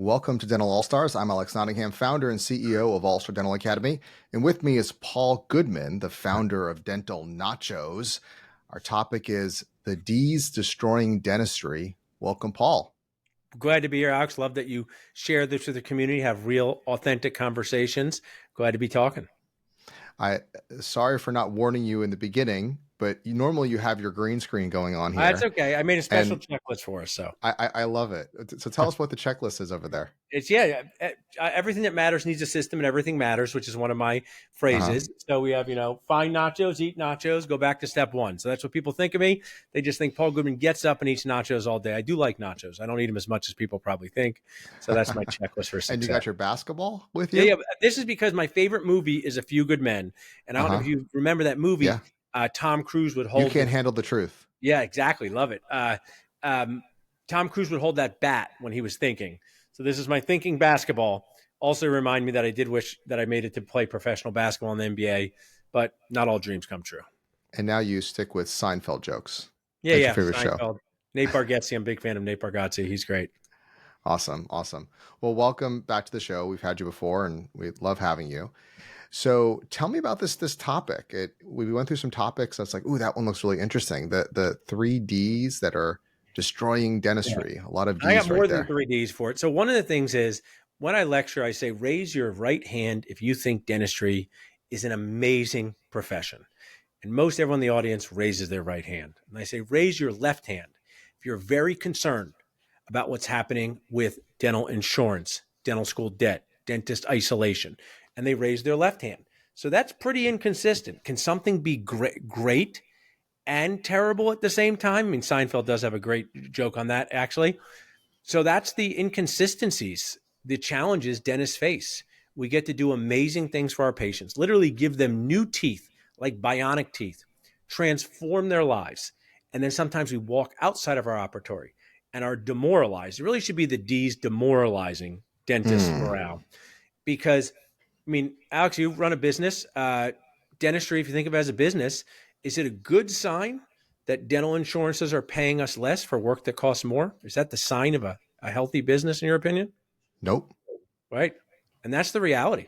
Welcome to Dental All Stars. I'm Alex Nottingham, founder and CEO of All Star Dental Academy. And with me is Paul Goodman, the founder of Dental Nachos. Our topic is the D's destroying dentistry. Welcome, Paul. Glad to be here, Alex. Love that you share this with the community, have real, authentic conversations. Glad to be talking. Sorry for not warning you in the beginning, but normally you have your green screen going on here. That's okay. I made a special checklist for us. So I love it. So tell us what the checklist is over there. it's everything that matters needs a system, and everything matters, which is one of my phrases. So we have, find nachos, eat nachos, go back to step one. So that's what people think of me. They just think Paul Goodman gets up and eats nachos all day. I do like nachos. I don't eat them as much as people probably think. So that's my checklist for success. And you got your basketball with you? Yeah. This is because my favorite movie is A Few Good Men. And I don't know if you remember that movie. Yeah. Tom Cruise would hold. You can't handle the truth. Yeah, exactly. Love it. Tom Cruise would hold that bat when he was thinking. So this is my thinking basketball. Also remind me that I did wish that I made it to play professional basketball in the NBA, but not all dreams come true. And now you stick with Seinfeld jokes. Yeah, That's yeah. your favorite Seinfeld. show. Nate Bargatze. I'm a big fan of Nate Bargatze. He's great. Awesome. Well, welcome back to the show. We've had you before, and we love having you. So tell me about this topic. We went through some topics. That's like, ooh, that one looks really interesting. The 3 Ds that are destroying dentistry. Yeah. A lot of Ds. I got more right than there. 3 Ds for it. So one of the things is when I lecture, I say, raise your right hand if you think dentistry is an amazing profession. And most everyone in the audience raises their right hand. And I say, raise your left hand if you're very concerned about what's happening with dental insurance, dental school debt, dentist isolation. And they raise their left hand. So that's pretty inconsistent. Can something be great and terrible at the same time? I mean, Seinfeld does have a great joke on that, actually. So that's the inconsistencies, the challenges dentists face. We get to do amazing things for our patients, literally give them new teeth, like bionic teeth, transform their lives. And then sometimes we walk outside of our operatory and are demoralized. It really should be the D's, demoralizing dentist morale. Because, I mean, Alex, you run a business. Dentistry, if you think of it as a business, is it a good sign that dental insurances are paying us less for work that costs more? Is that the sign of a healthy business, in your opinion? Nope. Right. And that's the reality.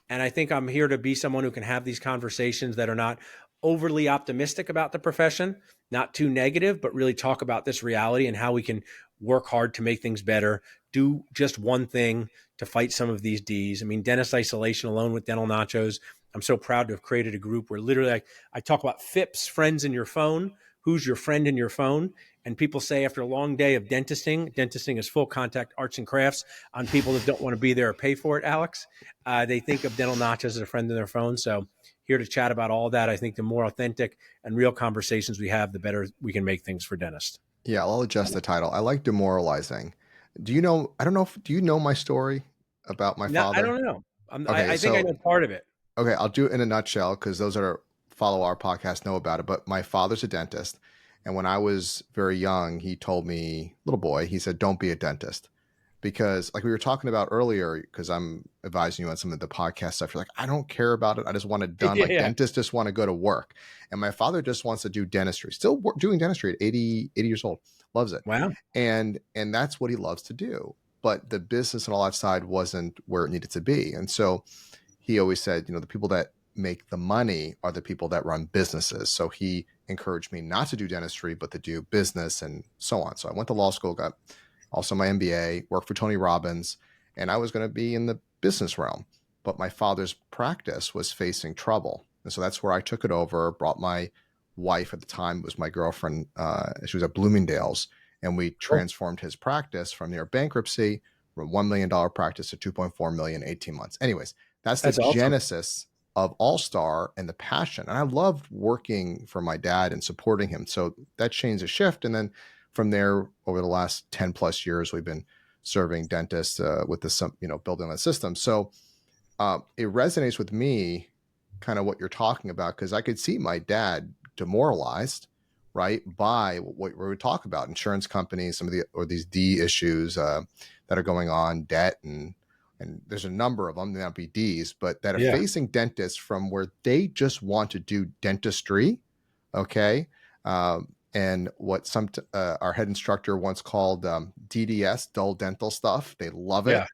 And I think I'm here to be someone who can have these conversations that are not overly optimistic about the profession, not too negative, but really talk about this reality and how we can work hard to make things better, do just one thing to fight some of these Ds. I mean, dentist isolation alone with Dental Nachos. I'm so proud to have created a group where literally I talk about FIPS, friends in your phone. Who's your friend in your phone? And people say after a long day of dentisting is full contact arts and crafts on people that don't want to be there or pay for it, Alex. They think of Dental Nachos as a friend in their phone. So here to chat about all that. I think the more authentic and real conversations we have, the better we can make things for dentists. Yeah, I'll adjust the title. I like demoralizing. Do you know, do you know my story about my father? I don't know. I think I know part of it. Okay, I'll do it in a nutshell because those that follow our podcast know about it. But my father's a dentist. And when I was very young, he told me, little boy, he said, don't be a dentist. Because like we were talking about earlier, because I'm advising you on some of the podcast stuff, you're like, I don't care about it. I just want it done. Like dentists just want to go to work. And my father just wants to do dentistry, still doing dentistry at 80 years old. Loves it. Wow. And that's what he loves to do. But the business and all that side wasn't where it needed to be. And so he always said, the people that make the money are the people that run businesses. So he encouraged me not to do dentistry, but to do business and so on. So I went to law school, got also my MBA, worked for Tony Robbins, and I was going to be in the business realm. But my father's practice was facing trouble. And so that's where I took it over, brought my wife at the time, was my girlfriend. She was at Bloomingdale's, and we transformed his practice from near bankruptcy, from $1 million practice to $2.4 million, 18 months. Anyways, that's awesome. Genesis of All Star and the passion. And I loved working for my dad and supporting him. So that changed a shift. And then from there, over the last 10 plus years, we've been serving dentists with this, building a system. So it resonates with me, kind of what you're talking about, because I could see my dad demoralized, right, by what we talk about, insurance companies, these D issues that are going on, debt, and there's a number of them, they might be Ds, but that are facing dentists from where they just want to do dentistry, okay? and what our head instructor once called DDS, dull dental stuff. They love Yeah. it.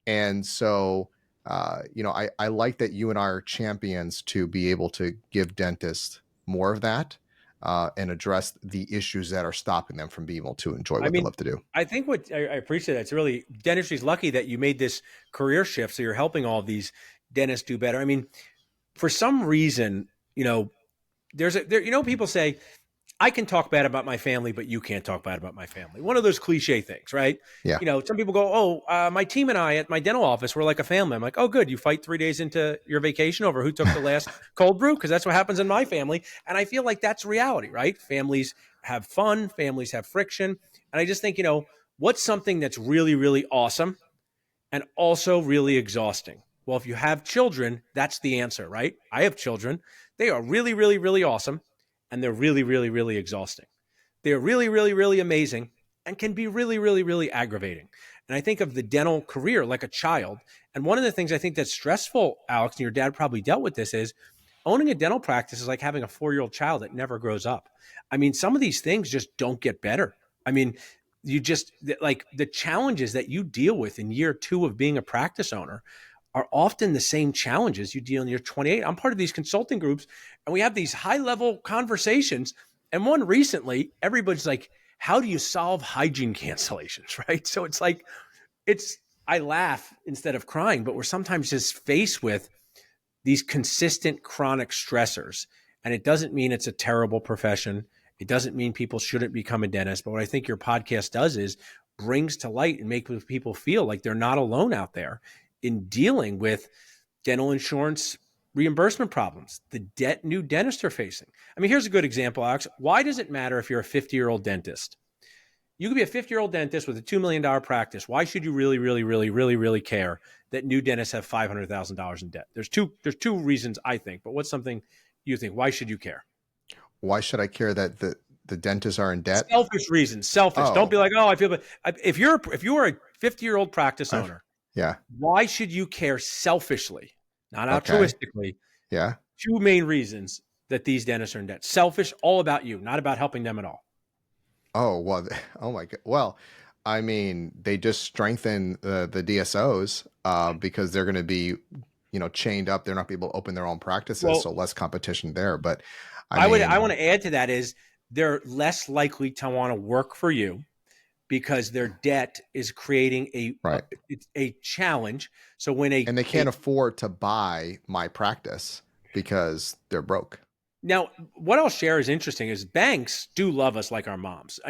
And so, I like that you and I are champions to be able to give dentists more of that and address the issues that are stopping them from being able to enjoy I what they mean, love to do. I think what I appreciate that. It's really dentistry's lucky that you made this career shift. So you're helping all of these dentists do better. I mean, for some reason, people say, I can talk bad about my family, but you can't talk bad about my family. One of those cliche things, right? Yeah. Some people go, oh, my team and I at my dental office, we're like a family. I'm like, oh, good. You fight 3 days into your vacation over who took the last cold brew? Because that's what happens in my family. And I feel like that's reality, right? Families have fun, families have friction. And I just think, what's something that's really, really awesome and also really exhausting? Well, if you have children, that's the answer, right? I have children. They are really, really, really awesome. And they're really, really, really exhausting. They're really, really, really amazing and can be really, really, really aggravating. And I think of the dental career like a child. And one of the things I think that's stressful, Alex, and your dad probably dealt with this, is owning a dental practice is like having a 4-year-old child that never grows up. I mean, some of these things just don't get better. I mean, you just like the challenges that you deal with in year 2 of being a practice owner are often the same challenges you deal in year 28. I'm part of these consulting groups and we have these high level conversations. And one recently, everybody's like, how do you solve hygiene cancellations? Right. So it's like, I laugh instead of crying, but we're sometimes just faced with these consistent chronic stressors. And it doesn't mean it's a terrible profession. It doesn't mean people shouldn't become a dentist. But what I think your podcast does is brings to light and make people feel like they're not alone out there in dealing with dental insurance reimbursement problems, the debt new dentists are facing. I mean, here's a good example, Alex. Why does it matter if you're a 50-year-old dentist? You could be a 50-year-old dentist with a $2 million practice. Why should you really, really, really, really, really care that new dentists have $500,000 in debt? There's two reasons, I think, but what's something you think? Why should you care? Why should I care that the dentists are in debt? Selfish reasons. Selfish. Don't Oh, be like, oh, I feel bad. If you are a 50-year-old practice owner, yeah. why should you care selfishly, not Okay. altruistically? Yeah. 2 main reasons that these dentists are in debt. Selfish, all about you, not about helping them at all. Oh, well, oh my God. Well, I mean, they just strengthen the DSOs because they're going to be, chained up. They're not be able to open their own practices, Well, so less competition there. But I I mean, want to add to that is they're less likely to want to work for you because their debt is creating right. a challenge. So when And they can't afford to buy my practice because they're broke. now, what I'll share is interesting is banks do love us like our moms.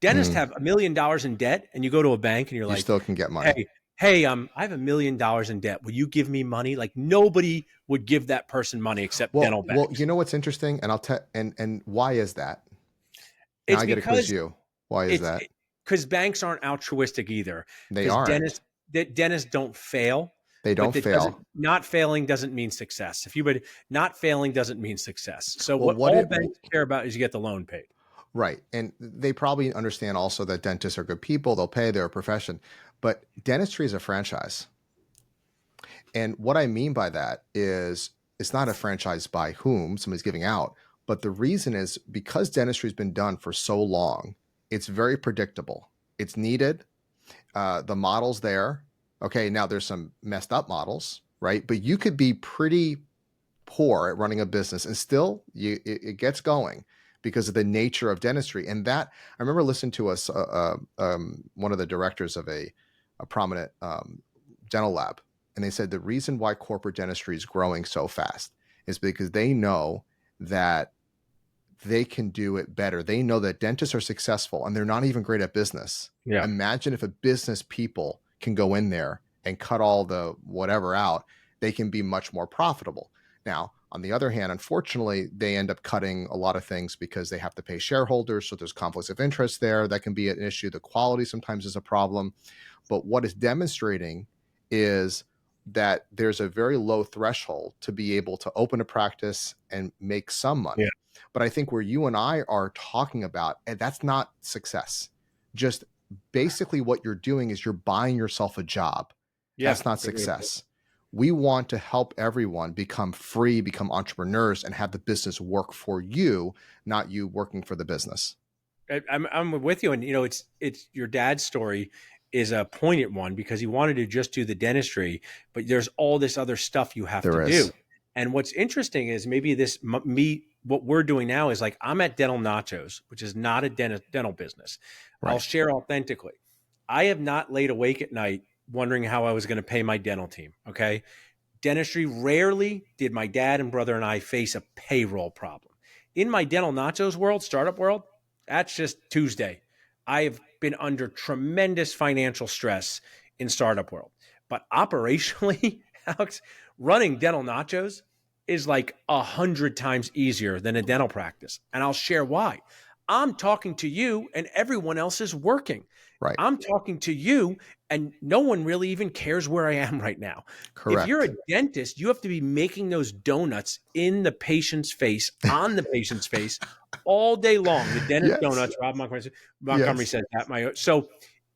Dentists Mhm. have $1 million in debt, and you go to a bank and you're You like, still can get money. hey, I have $1 million in debt. Will you give me money? Like nobody would give that person money except dental Well, banks. you know what's interesting, and I'll tell, and why is that? Now It's I got to quiz because you. Why is it's that? because banks aren't altruistic either. They Because aren't. dentists don't fail, They but don't that doesn't fail. not failing doesn't mean success. Not failing doesn't mean success. So Well, what what all it banks care about is you get the loan paid. right, and they probably understand also that dentists are good people. They'll pay their profession, but dentistry is a franchise. And what I mean by that is it's not a franchise by whom somebody's giving out, but the reason is because dentistry has been done for so long, it's very predictable. It's needed. The model's there. Okay, now there's some messed up models, right? But you could be pretty poor at running a business and still it gets going because of the nature of dentistry. And that I remember listening to one of the directors of a prominent dental lab, and they said the reason why corporate dentistry is growing so fast is because they know that they can do it better. They know that dentists are successful and they're not even great at business. Yeah. Imagine if a business people can go in there and cut all the whatever out, they can be much more profitable. Now, on the other hand, unfortunately, they end up cutting a lot of things because they have to pay shareholders. So there's conflicts of interest there. That can be an issue. The quality sometimes is a problem. But what it's demonstrating is that there's a very low threshold to be able to open a practice and make some Yeah. money. But I think where you and I are talking about, and that's not success. Just basically what you're doing is you're buying yourself a job. Yeah. That's not success. We want to help everyone become free, become entrepreneurs, and have the business work for you, not you working for the business. I'm with you. And, it's your dad's story is a poignant one because he wanted to just do the dentistry, but there's all this other stuff you have to There do. is. And what's interesting is maybe what we're doing now is like, I'm at Dental Nachos, which is not a dental business. Right. I'll share authentically. I have not laid awake at night wondering how I was going to pay my dental team. Okay. Dentistry, rarely did my dad and brother and I face a payroll problem. In my Dental Nachos world, startup world, that's just Tuesday. I have been under tremendous financial stress in startup world. But operationally, Alex, running Dental Nachos is like 100 times easier than a dental practice. And I'll share why. I'm talking to you and everyone else is working. Right. I'm talking to you and no one really even cares where I am right now. Correct. If you're a dentist, you have to be making those donuts in the patient's face, on the patient's face, all day long. The dentist donuts, Rob Montgomery said that. So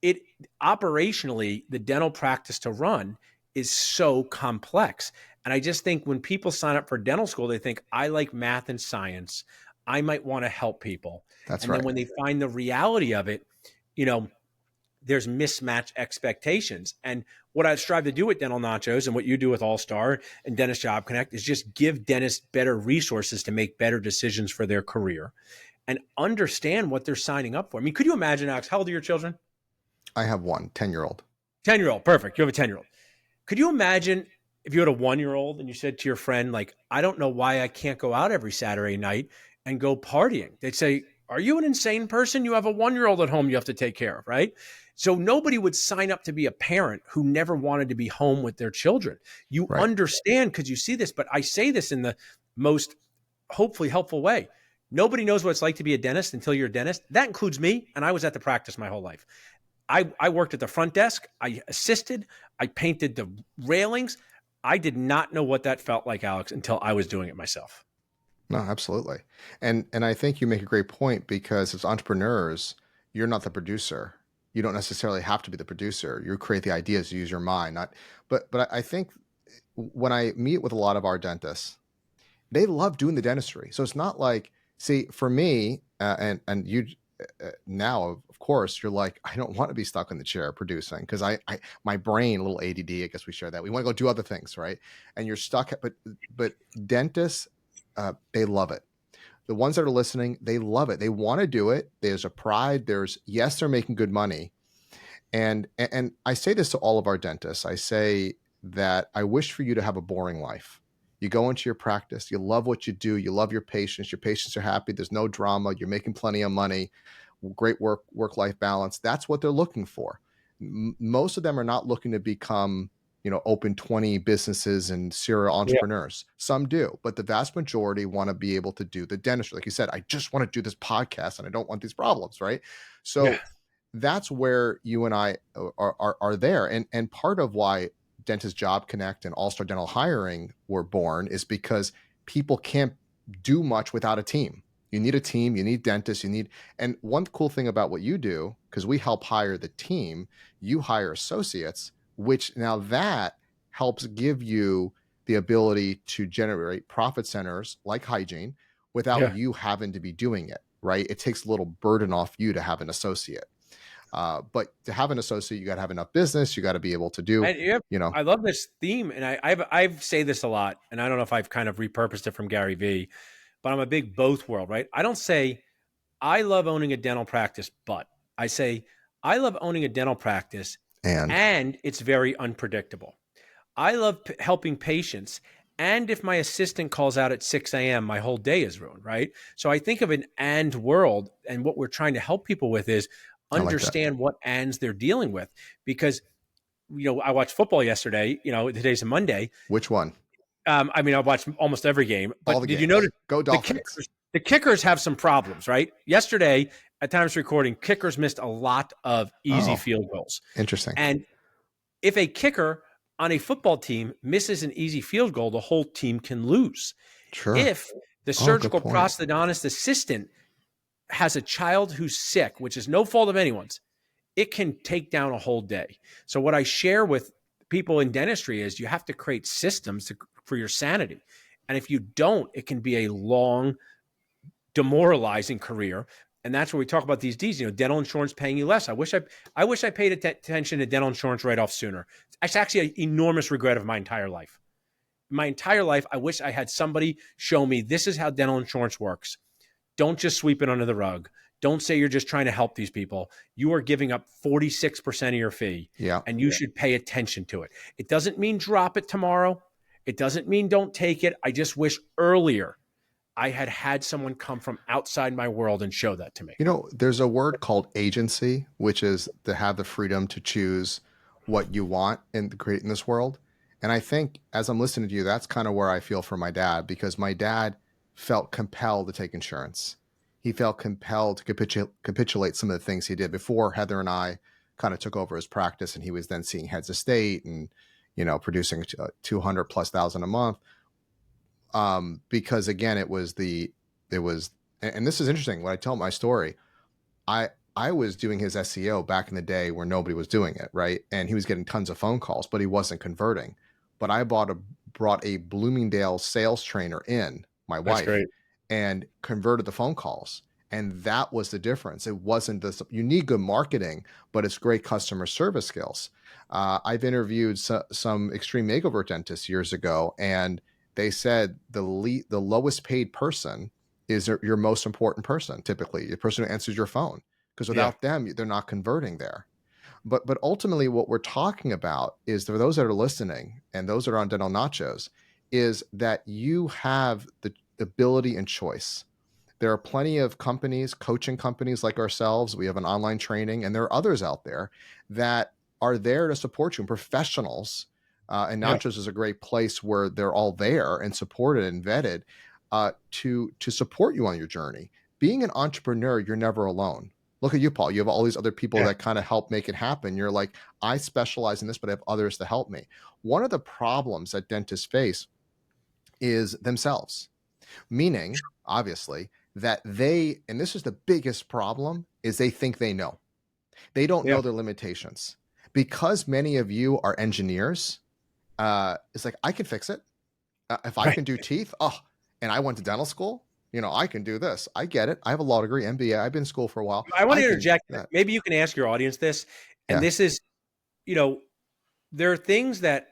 it operationally, the dental practice to run is so complex. And I just think when people sign up for dental school, they think, I like math and science. I might want to help people. That's and right. Then when they find the reality of it, there's mismatched expectations. And what I strive to do with Dental Nachos and what you do with All Star and Dentist Job Connect is just give dentists better resources to make better decisions for their career and understand what they're signing up for. I mean, could you imagine, Alex, how old are your children? I have one 10-year-old. 10-year-old. Perfect. You have a 10-year-old. Could you imagine if you had a 1-year-old and you said to your friend, like, I don't know why I can't go out every Saturday night and go partying? They'd say, are you an insane person? You have a 1-year-old at home you have to take care of, right? So nobody would sign up to be a parent who never wanted to be home with their children. You understand because you see this, but I say this in the most hopefully helpful way. Nobody knows what it's like to be a dentist until you're a dentist. That includes me, and I was at the practice my whole life. I worked at the front desk. I assisted. I painted the railings. I did not know what that felt like, Alex, until I was doing it myself. No, absolutely. And I think you make a great point because as entrepreneurs, you're not the producer. You don't necessarily have to be the producer. You create the ideas, you use your mind. But I think when I meet with a lot of our dentists, they love doing the dentistry. So it's not like, see, for me, and you now, of course, you're like, I don't want to be stuck in the chair producing because my brain, a little ADD, I guess we share that. We want to go do other things, right? And you're stuck. But dentists, they love it. The ones that are listening, they love it. They want to do it. There's a pride. Yes, they're making good money. And I say this to all of our dentists. I say that I wish for you to have a boring life. You go into your practice, you love what you do, you love your patients are happy, there's no drama, you're making plenty of money, great work-life balance. That's what they're looking for. Most of them are not looking to become, open 20 businesses and serial entrepreneurs. Yeah. Some do, but the vast majority want to be able to do the dentistry. Like you said, I just want to do this podcast and I don't want these problems, right? So that's where you and I are there. And part of why Dentist Job Connect and All Star Dental Hiring were born is because people can't do much without a team. You need a team, you need dentists, and one cool thing about what you do, because we help hire the team, you hire associates, which now that helps give you the ability to generate profit centers like hygiene without you having to be doing it, right? It takes a little burden off you to have an associate. But to have an associate, you got to have enough business. You got to be able to do, I love this theme. And I've say this a lot, and I don't know if I've kind of repurposed it from Gary Vee, but I'm a big both world, right? I don't say I love owning a dental practice, but I say I love owning a dental practice and it's very unpredictable. I love helping patients. And if my assistant calls out at 6 a.m., my whole day is ruined, right? So I think of an and world, and what we're trying to help people with is understand what ands they're dealing with. Because, I watched football yesterday, today's a Monday. Which one? I watched almost every game. But did you notice Go Dolphins? The kickers have some problems, right? Yesterday, at times recording, kickers missed a lot of easy field goals. Interesting. And if a kicker on a football team misses an easy field goal, the whole team can lose. Sure. If the surgical prosthodontist assistant has a child who's sick, which is no fault of anyone's, it can take down a whole day. So what I share with people in dentistry is you have to create systems for your sanity. And if you don't, it can be a long, demoralizing career. And that's where we talk about these D's, dental insurance paying you less. I wish I paid attention to dental insurance right off sooner. It's actually an enormous regret of my entire life. My entire life, I wish I had somebody show me this is how dental insurance works. Don't just sweep it under the rug. Don't say you're just trying to help these people. You are giving up 46% of your fee, and you should pay attention to it. It doesn't mean drop it tomorrow. It doesn't mean don't take it. I just wish earlier I had someone come from outside my world and show that to me. There's a word called agency, which is to have the freedom to choose what you want and create in this world. And I think as I'm listening to you, that's kind of where I feel for my dad, because my dad felt compelled to take insurance. He felt compelled to capitulate some of the things he did before Heather and I kind of took over his practice, and he was then seeing heads of state and, producing 200,000+ a month. Because again, it was, and this is interesting. When I tell my story, I was doing his SEO back in the day where nobody was doing it, right? And he was getting tons of phone calls, but he wasn't converting. But I brought a Bloomingdale sales trainer in, my wife, and converted the phone calls. And that was the difference. It wasn't this, you need good marketing, but it's great customer service skills. I've interviewed some extreme makeover dentists years ago, and they said the lowest paid person is your most important person, typically, the person who answers your phone, because without them, they're not converting there. But ultimately, what we're talking about is, for those that are listening and those that are on Dental Nachos, is that you have the ability and choice. There are plenty of companies, coaching companies like ourselves. We have an online training, and there are others out there that are there to support you, and professionals. And Nachos is a great place where they're all there and supported and vetted to support you on your journey. Being an entrepreneur, you're never alone. Look at you, Paul. You have all these other people that kind of help make it happen. You're like, I specialize in this, but I have others to help me. One of the problems that dentists face is themselves, meaning, obviously, that and this is the biggest problem, is they think they know. They don't know their limitations. Because many of you are engineers, it's like, I can fix it. If I can do teeth, and I went to dental school, I can do this. I get it. I have a law degree, MBA. I've been in school for a while. I want to interject. Maybe you can ask your audience this. And this is, there are things that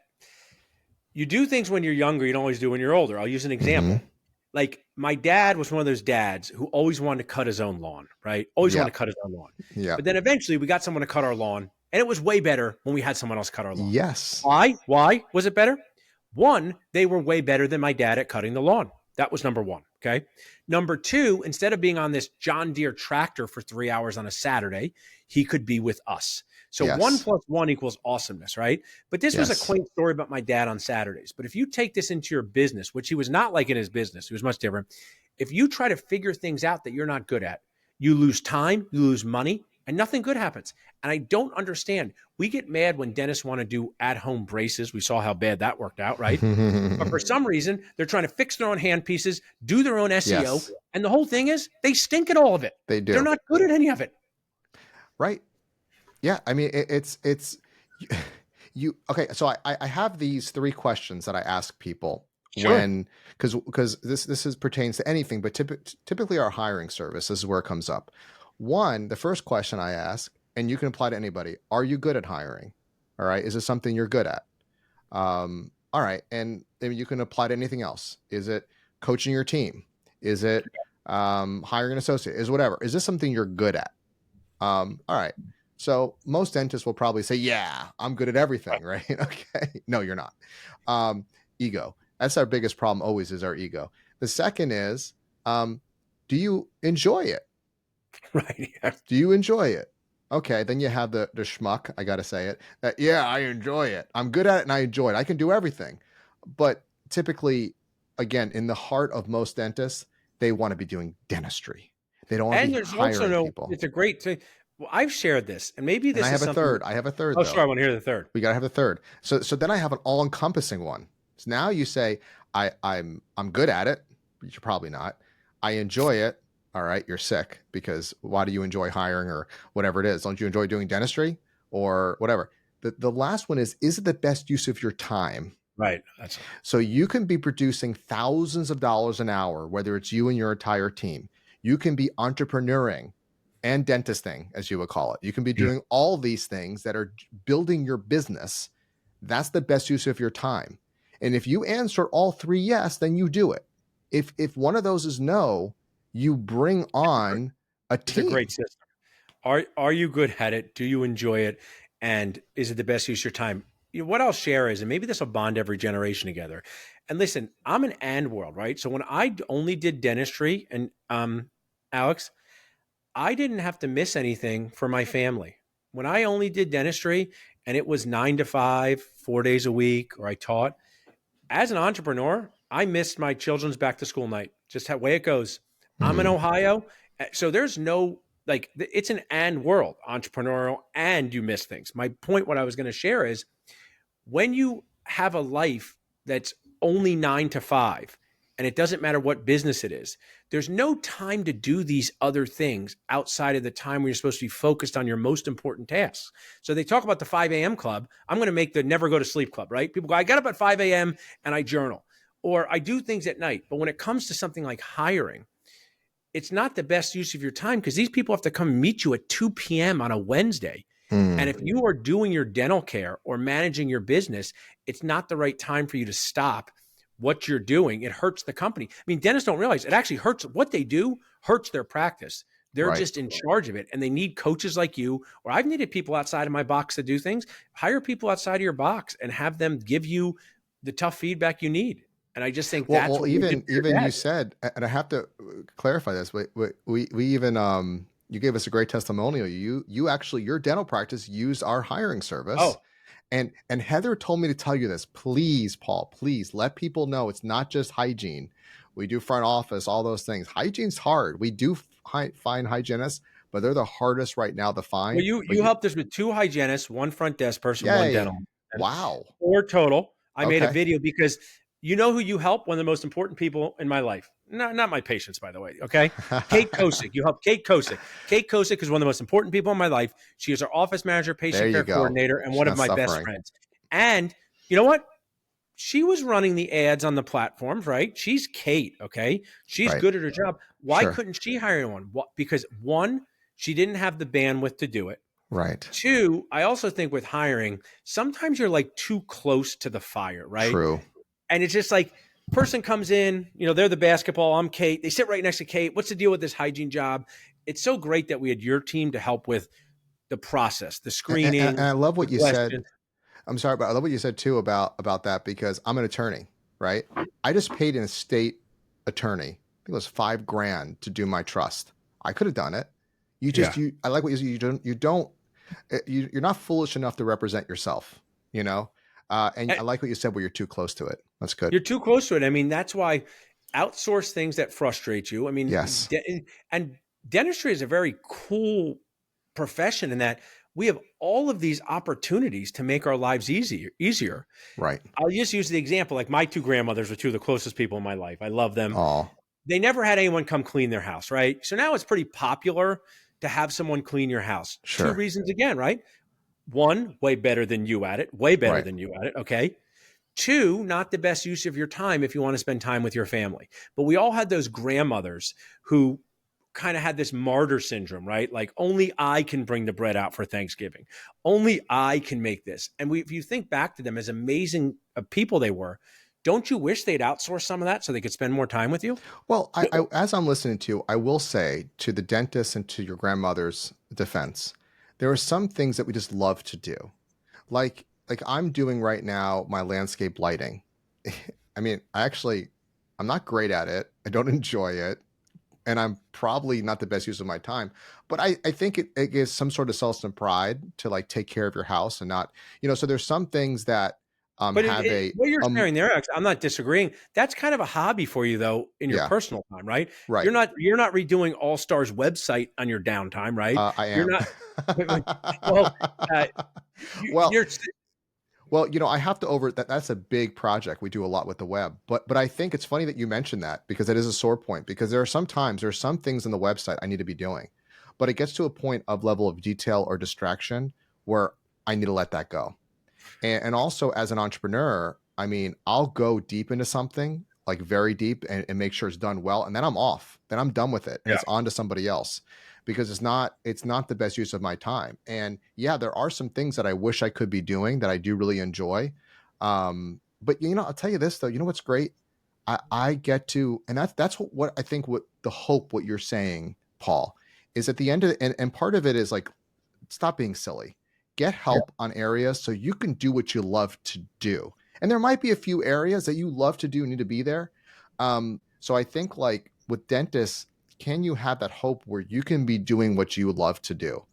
you do things when you're younger, you don't always do when you're older. I'll use an example. Mm-hmm. Like, my dad was one of those dads who always wanted to cut his own lawn, right? Always wanted to cut his own lawn. Yeah. But then eventually we got someone to cut our lawn, and it was way better when we had someone else cut our lawn. Yes. Why was it better? One, they were way better than my dad at cutting the lawn. That was number one. Okay. Number two, instead of being on this John Deere tractor for 3 hours on a Saturday, he could be with us. So 1 + 1 = awesomeness, right? But this was a quaint story about my dad on Saturdays. But if you take this into your business, which he was not like in his business, he was much different. If you try to figure things out that you're not good at, you lose time, you lose money, and nothing good happens. And I don't understand. We get mad when dentists want to do at-home braces. We saw how bad that worked out, right? But for some reason, they're trying to fix their own handpieces, do their own SEO. And the whole thing is, they stink at all of it. They do. They're not good at any of it. Right. Yeah. I mean, it's okay. So I have these 3 questions that I ask people because this pertains to anything, but typically our hiring service, this is where it comes up. One, the first question I ask, and you can apply to anybody, are you good at hiring? All right. Is it something you're good at? All right. And you can apply to anything else. Is it coaching your team? Is it hiring an associate? Is whatever. Is this something you're good at? All right. So most dentists will probably say, yeah, I'm good at everything, right? Okay. No, you're not. Ego. That's our biggest problem always, is our ego. The second is, do you enjoy it? Right. Yeah. Do you enjoy it? Okay. Then you have the schmuck. I got to say it. I enjoy it. I'm good at it and I enjoy it. I can do everything. But typically, again, in the heart of most dentists, they want to be doing dentistry. They don't want to be hiring people. It's a great thing. Well, I've shared this, and maybe this is something. I have a third. Oh, sure. I want to hear the third. We got to have the third. So then I have an all-encompassing one. So now you say, I'm good at it, but you're probably not. I enjoy it. All right, you're sick, because why do you enjoy hiring or whatever it is? Don't you enjoy doing dentistry or whatever? The last one is it the best use of your time? Right. That's So you can be producing thousands of dollars an hour, whether it's you and your entire team. You can be entrepreneuring and dentisting, as you would call it. You can be yeah. doing all these things that are building your business. That's the best use of your time. And if you answer all three yes, then you do it. If one of those is no, you bring on a It's a great team. system. Are you good at it? Do you enjoy it? And is it the best use of your time? What I'll share is, and maybe this will bond every generation together. And listen, I'm an and world, right? So when I only did dentistry, and Alex, I didn't have to miss anything for my family. When I only did dentistry and it was 9 to 5, 4 days a week, or I taught, as an entrepreneur, I missed my children's back to school night. Just how way it goes. I'm in Mhm. Ohio, so there's no like it's an and world, entrepreneurial, and you miss things. My point, what I was going to share is when you have a life that's only 9 to 5, and it doesn't matter what business it is, there's no time to do these other things outside of the time where you're supposed to be focused on your most important tasks. So they talk about the 5 a.m. club. I'm going to make the never go to sleep club, right? People go, I got up at 5 a.m. and I journal, or I do things at night. But when it comes to something like hiring, it's not the best use of your time because these people have to come meet you at 2 p.m. on a Wednesday. And if Mm. you are doing your dental care or managing your business, it's not the right time for you to stop what you're doing. It hurts the company. I mean, dentists don't realize it actually hurts what they do, hurts their practice. They're Right. just in charge of it. And they need coaches like you, or I've needed people outside of my box to do things. Hire people outside of your box and have them give you the tough feedback you need. And I just think that's Well, what we did for even your you dad. said, and I have to clarify this. We even you gave us a great testimonial. You actually your dental practice used our hiring service, Oh, and Heather told me to tell you this. Please, Paul, please let people know it's not just hygiene. We do front office, all those things. Hygiene's hard. We do find hygienists, but they're the hardest right now to well, find. you But you, helped us with 2 hygienists, 1 front desk person, 1 yay! dental, and Wow. 4 total. I made a Okay. video because you know who you help? One of the most important people in my life. Not my patients, by the way, okay? Kate Kosick. You helped Kate Kosick. Kate Kosick is one of the most important people in my life. She is our office manager, There patient you care go. coordinator, and She's one of not my best suffering. friends. And you know what? She was running the ads on the platforms, right? She's Kate, okay? She's Right. good at her job. Why Sure. couldn't she hire anyone? Because one, she didn't have the bandwidth to do it. Right. Two, I also think with hiring, sometimes you're like too close to the fire, right? True. And it's just like person comes in, they're the basketball, I'm Kate. They sit right next to Kate. What's the deal with this hygiene job? It's so great that we had your team to help with the process, the And screening, I love the what you said. questions. I'm sorry, but I love what you said too about that because I'm an attorney, right? I just paid an estate attorney. I think it was $5,000 to do my trust. I could have done it. Yeah. I like what you said. You're not foolish enough to represent yourself, you know? And I like what you said where you're too close to it. That's good. You're too close to it. I mean, that's why outsource things that frustrate you. I mean, Yes. and dentistry is a very cool profession in that we have all of these opportunities to make our lives easier. Right. I'll just use the example, like my 2 grandmothers were 2 of the closest people in my life. I love them. Oh, They never had anyone come clean their house, right? So now it's pretty popular to have someone clean your house. 2 sure. reasons again, right? One, way better than you at it, way better Right. than you at it, okay? Two, not the best use of your time if you want to spend time with your family. But we all had those grandmothers who kind of had this martyr syndrome, right? Like only I can bring the bread out for Thanksgiving. Only I can make this. And if you think back to them as amazing people they were, don't you wish they'd outsource some of that so they could spend more time with you? Well, I as I'm listening to you, I will say to the dentist and to your grandmother's defense, there are some things that we just love to do. Like I'm doing right now my landscape lighting. I mean, I'm not great at it. I don't enjoy it. And I'm probably not the best use of my time. But I think it gives some sort of self and pride to like take care of your house and not, so there's some things that But have a what you're sharing there, I'm not disagreeing. That's kind of a hobby for you, though, in your yeah, personal time, right? right. You're not redoing All Stars website on your downtime, right? I You're am. not. Well, uh, Well, you're I have to that's a big project. We do a lot with the web. But I think it's funny that you mentioned that because it is a sore point because there are some things on the website I need to be doing. But it gets to a point of level of detail or distraction where I need to let that go. And also as an entrepreneur, I mean, I'll go deep into something, like very deep, and make sure it's done well. And then I'm off. Then I'm done with it. And Yeah. it's on to somebody else, because it's not the best use of my time. And yeah, there are some things that I wish I could be doing that I do really enjoy. But I'll tell you this though, you know what's great? I get to, and that's what I think, what the hope, what you're saying, Paul, is at the end of it, and part of it is like, stop being silly. Get Yeah. help on areas so you can do what you love to do. And there might be a few areas that you love to do need to be there. So I think like with dentists, can you have that hope where you can be doing what you love to do?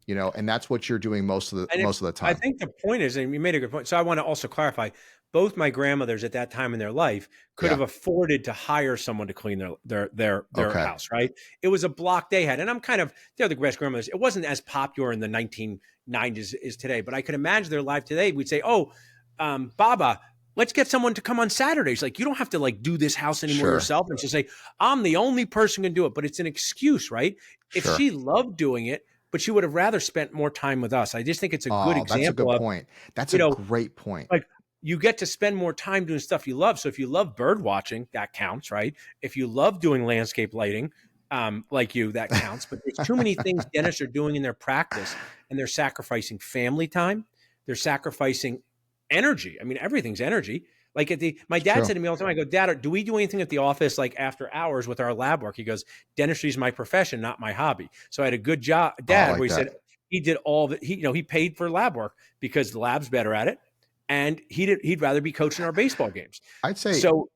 And that's what you're doing most of the And most of the I time. think the point is, and you made a good point. So I want to also clarify, both my grandmothers at that time in their life could Yeah. have afforded to hire someone to clean their Okay. house, right? It was a block they had. And they're the best grandmothers. It wasn't as popular in the 1990s as today, but I could imagine their life today. We'd say, oh, Baba, let's get someone to come on Saturdays. Like, you don't have to like do this house anymore Sure. yourself. And she'll say, I'm the only person who can do it. But it's an excuse, right? If Sure. she loved doing it, but she would have rather spent more time with us. I just think it's a good Oh, that's a example good of, point. That's you a know, great point. like, you get to spend more time doing stuff you love. So if you love bird watching, that counts, right? If you love doing landscape lighting, like you, that counts. But there's too many things dentists are doing in their practice, and they're sacrificing family time. They're sacrificing energy. I mean, everything's energy. Like my It's dad true. said to me all the time, I go, Dad, do we do anything at the office like after hours with our lab work? He goes, dentistry is my profession, not my hobby. So I had a good job, Oh, I dad, where like he said that. he did all that. He paid for lab work because the lab's better at it, and he'd rather be coaching our baseball games. I'd say So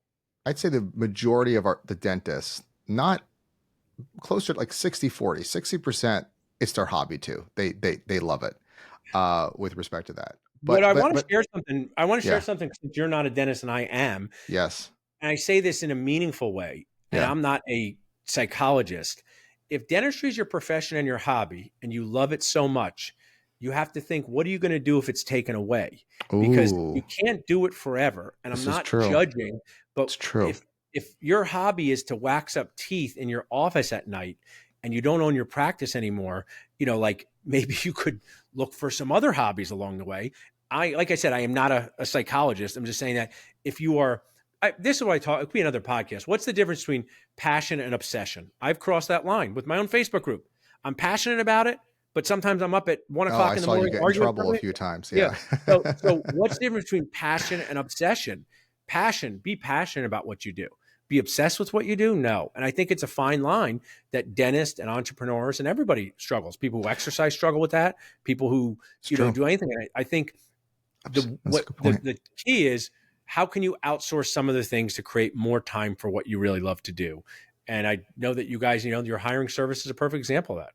I'd say the majority of the dentists, not closer to like 60-40, 60%, it's their hobby too. They love it, with respect to that. what I want to But share something. I want to share yeah, something since you're not a dentist and I am, yes, and I say this in a meaningful way. And yeah. I'm not a psychologist. If dentistry is your profession and your hobby, and you love it so much, you have to think, what are you going to do if it's taken away? Because you Ooh, can't do it forever. And I'm this is not true. judging, but It's true. if your hobby is to wax up teeth in your office at night and you don't own your practice anymore, like, maybe you could look for some other hobbies along the way. Like I said, I am not a psychologist. I'm just saying that if you are, this is what I talk. It could be another podcast. What's the difference between passion and obsession? I've crossed that line with my own Facebook group. I'm passionate about it, but sometimes I'm up at one Oh, o'clock I in the saw you morning get in arguing with trouble a somebody. few times. Yeah. Yeah. So what's the difference between passion and obsession? Passion, be passionate about what you do. Be obsessed with what you do? No. And I think it's a fine line that dentists and entrepreneurs and everybody struggles. People who exercise struggle with that. People who, It's true. do anything. And I think That's a good point. the key is, how can you outsource some of the things to create more time for what you really love to do? And I know that you guys, your hiring service is a perfect example of that.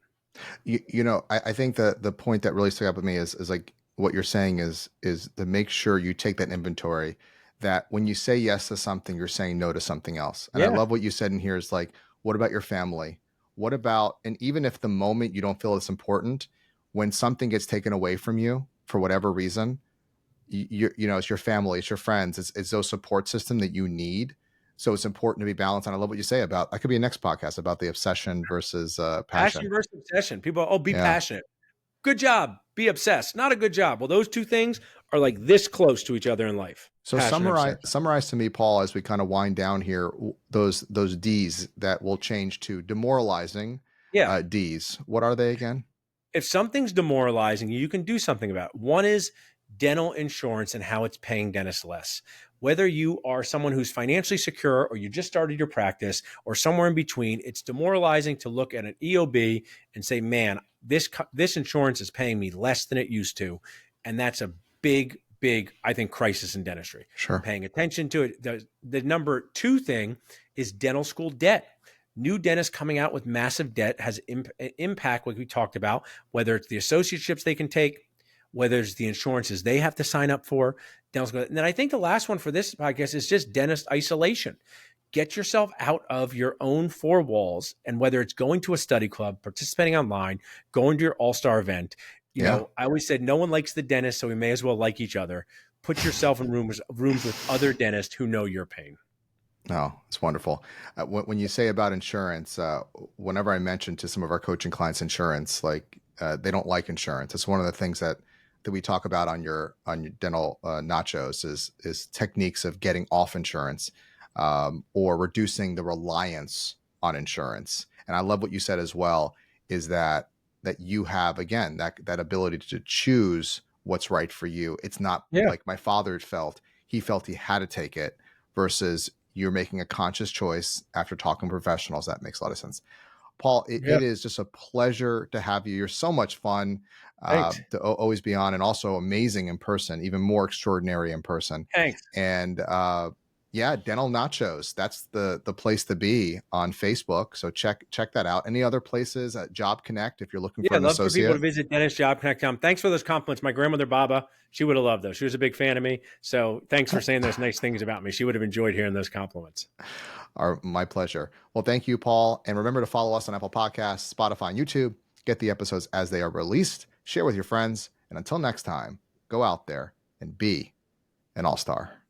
I think the point that really stuck out with me is like what you're saying is to make sure you take that inventory, that when you say yes to something, you're saying no to something else. And I Yeah. love what you said in here is like, what about your family? What about, and even if the moment you don't feel it's important, when something gets taken away from you for whatever reason, it's your family, it's your friends, it's those support system that you need. So it's important to be balanced. And I love what you say about, that could be a next podcast about the obsession versus Passion passion. versus obsession. People, oh, be Yeah. passionate. Good job. Be obsessed. Not a good job. Well, those two things are like this close to each other in life. So Passion and obsession. summarize to me, Paul, as we kind of wind down here, those D's that will change to demoralizing, Yeah. D's. What are they again? If something's demoralizing, you can do something about it. One is dental insurance and how it's paying dentists less. Whether you are someone who's financially secure or you just started your practice or somewhere in between, it's demoralizing to look at an EOB and say, man, this insurance is paying me less than it used to. And that's a big, I think, crisis in dentistry. Sure. Paying attention to it. The number two thing is dental school debt. New dentists coming out with massive debt has impact, like we talked about, whether it's the associateships they can take, whether it's the insurances they have to sign up for. And then I think the last one for this podcast is just dentist isolation. Get yourself out of your own four walls, and whether it's going to a study club, participating online, going to your all-star event. Yeah. I always said no one likes the dentist, so we may as well like each other. Put yourself in rooms with other dentists who know your pain. No, it's wonderful. When you say about insurance, whenever I mention to some of our coaching clients insurance, like they don't like insurance. It's one of the things that that we talk about on your dental nachos is techniques of getting off insurance, or reducing the reliance on insurance. And I love what you said as well, is that you have, again, that ability to choose what's right for you. It's not Yeah. like my father felt. He felt he had to take it, versus you're making a conscious choice after talking to professionals. That makes a lot of sense. Paul, Yeah. it is just a pleasure to have you. You're so much fun Thanks. to always be on, and also amazing in person, even more extraordinary in person. Thanks. And yeah, Dental Nachos. That's the place to be on Facebook. So check that out. Any other places at Job Connect if you're looking for Yeah, I'd an love for people to associate? visit dentistjobconnect.com. Thanks for those compliments. My grandmother, Baba, she would have loved those. She was a big fan of me. So thanks for saying those nice things about me. She would have enjoyed hearing those compliments. My pleasure. Well, thank you, Paul. And remember to follow us on Apple Podcasts, Spotify, and YouTube. Get the episodes as they are released. Share with your friends. And until next time, go out there and be an all-star.